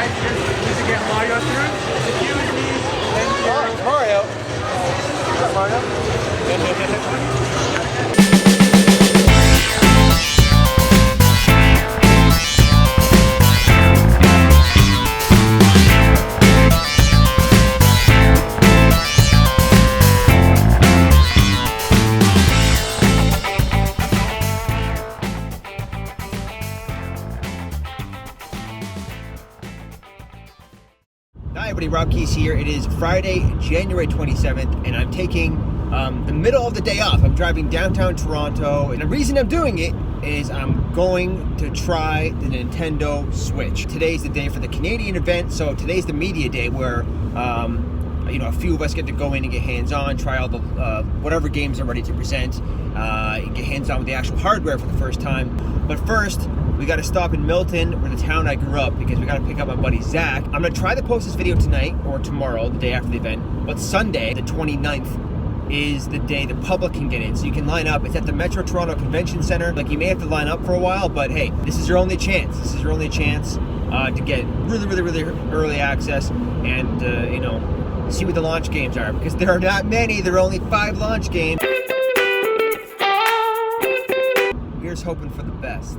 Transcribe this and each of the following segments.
guys just need to get Mario through. Excuse me. Thank you. Oh, it's Mario. Is that Mario? Hi everybody, Rob Keys here. It is Friday, January 27th, and I'm taking the middle of the day off. I'm driving downtown Toronto, and the reason I'm doing it is I'm going to try the Nintendo Switch. Today's the day for the Canadian event, so today's the media day where a few of us get to go in and get hands-on, try all the whatever games are ready to present, and get hands-on with the actual hardware for the first time. But first, we got to stop in Milton, or the town I grew up, because we got to pick up my buddy Zach. I'm going to try to post this video tonight or tomorrow, the day after the event. But Sunday, the 29th, is the day the public can get in. So you can line up. It's at the Metro Toronto Convention Center. Like, you may have to line up for a while, but hey, this is your only chance. This is your only chance to get really early access and, see what the launch games are. Because there are not many. There are only 5 launch games. Here's hoping for the best.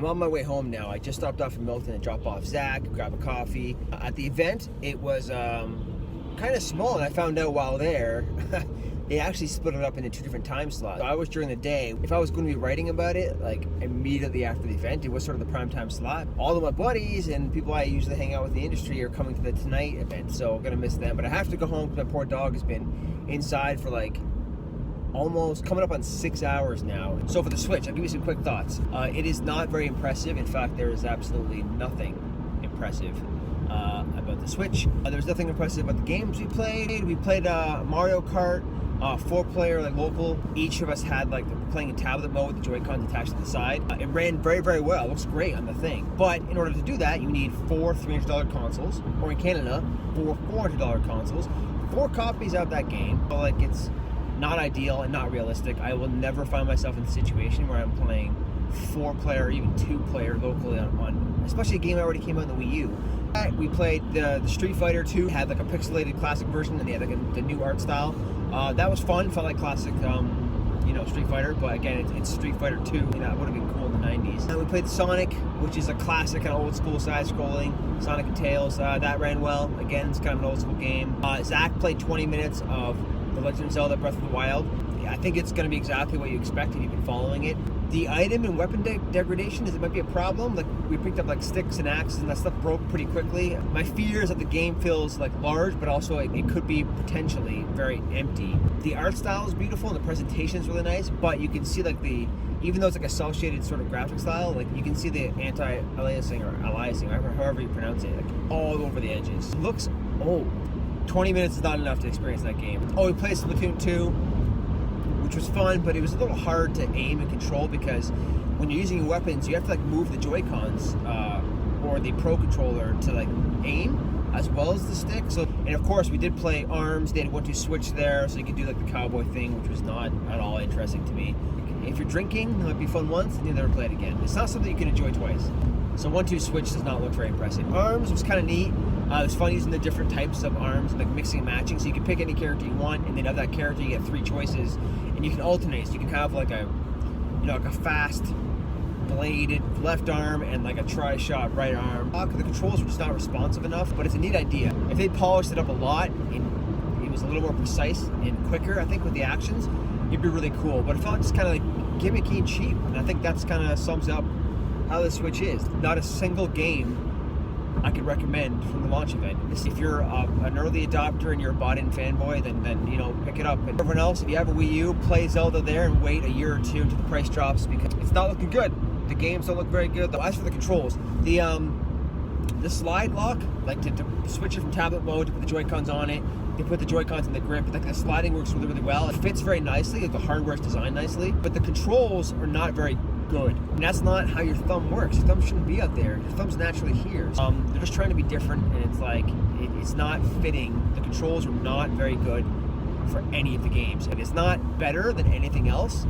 On my way home now. I just stopped off in Milton to drop off Zach, grab a coffee. At the event, it was kind of small, and I found out while there, they actually split it up into 2 different time slots. I was during the day. If I was going to be writing about it, like immediately after the event, it was sort of the prime time slot. All of my buddies and people I usually hang out with in the industry are coming to the Tonight event, so I'm gonna miss them. But I have to go home because my poor dog has been inside for like almost coming up on 6 hours now. So for the Switch, I'll give you some quick thoughts. It is not very impressive. In fact, there is absolutely nothing impressive about the Switch. There was nothing impressive about the games we played. We played Mario Kart, 4-player, like local. Each of us had like playing in tablet mode with the Joy-Cons attached to the side. It ran very well. It looks great on the thing. But in order to do that, you need 4 $300 consoles, or in Canada, 4 $400 consoles. 4 copies of that game. So like, it's not ideal and not realistic. I will never find myself in a situation where I'm playing 4-player or even 2-player locally on especially a game that already came out on the Wii U. We played the Street Fighter 2, had like a pixelated classic version, and they had like the new art style. That was fun, felt like classic, Street Fighter, but again, it's Street Fighter 2, that would have been cool in the 90s. And we played Sonic, which is a classic kind of old school side-scrolling, Sonic and Tails. That ran well. Again, it's kind of an old school game. Zach played 20 minutes of The Legend of Zelda Breath of the Wild. I think it's going to be exactly what you expect if you've been following it. The item and weapon degradation it might be a problem. Like, we picked up like sticks and axes, and that stuff broke pretty quickly. My fear is that the game feels like large, but also it could be potentially very empty. The art style is beautiful and the presentation is really nice, but you can see like even though it's like a cel-shaded sort of graphic style, like you can see the anti-aliasing or aliasing, however you pronounce it, like all over the edges. It looks old. 20 minutes is not enough to experience that game. We played Splatoon 2, which was fun, but it was a little hard to aim and control because when you're using your weapons, you have to like move the Joy-Cons or the Pro Controller to like aim as well as the stick. And of course, we did play ARMS. They had 1-2 switch there, so you could do like the cowboy thing, which was not at all interesting to me. If you're drinking, it might be fun once, and you'll never play it again. It's not something you can enjoy twice. So 1-2 switch does not look very impressive. ARMS was kind of neat. It was fun using the different types of arms, like mixing and matching. So you can pick any character you want, and then of that character you get 3 choices, and you can alternate. So you can have like a fast bladed left arm and like a tri-shot right arm. The controls were just not responsive enough, but it's a neat idea. If they polished it up a lot and it was a little more precise and quicker, I think with the actions, it'd be really cool. But it felt just kind of like gimmicky and cheap, and I think that's kind of sums up how the Switch is. Not a single game I could recommend from the launch event. If you're an early adopter and you're a bought-in fanboy, then pick it up. And everyone else, if you have a Wii U, play Zelda there and wait a year or two until the price drops because it's not looking good. The games don't look very good. As for the controls, the slide lock, like to switch it from tablet mode to put the Joy-Cons on it, they put the Joy-Cons in the grip. Like the sliding works really, really well. It fits very nicely. Like the hardware's designed nicely, but the controls are not very good. And that's not how your thumb works. Your thumb shouldn't be out there. Your thumb's naturally here. They're just trying to be different, and it's like it's not fitting. The controls are not very good for any of the games. And it's not better than anything else.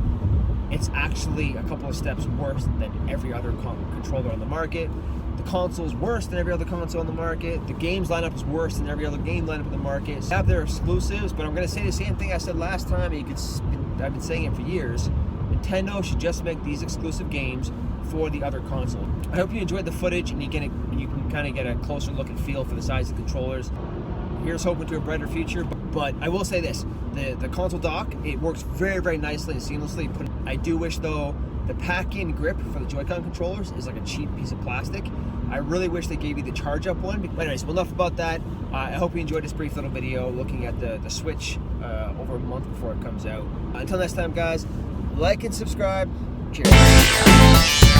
It's actually a couple of steps worse than every other controller on the market. The console's worse than every other console on the market. The games lineup is worse than every other game lineup on the market. They have their exclusives, but I'm going to say the same thing I said last time. I've been saying it for years. Nintendo should just make these exclusive games for the other console. I hope you enjoyed the footage and you can kind of get a closer look and feel for the size of the controllers. Here's hoping to a brighter future, but I will say this, the console dock, it works very, very nicely and seamlessly. I do wish though the pack-in grip for the Joy-Con controllers is like a cheap piece of plastic. I really wish they gave you the charge-up one. But anyways, well, enough about that. I hope you enjoyed this brief little video looking at the Switch over a month before it comes out. Until next time, guys, like and subscribe. Cheers.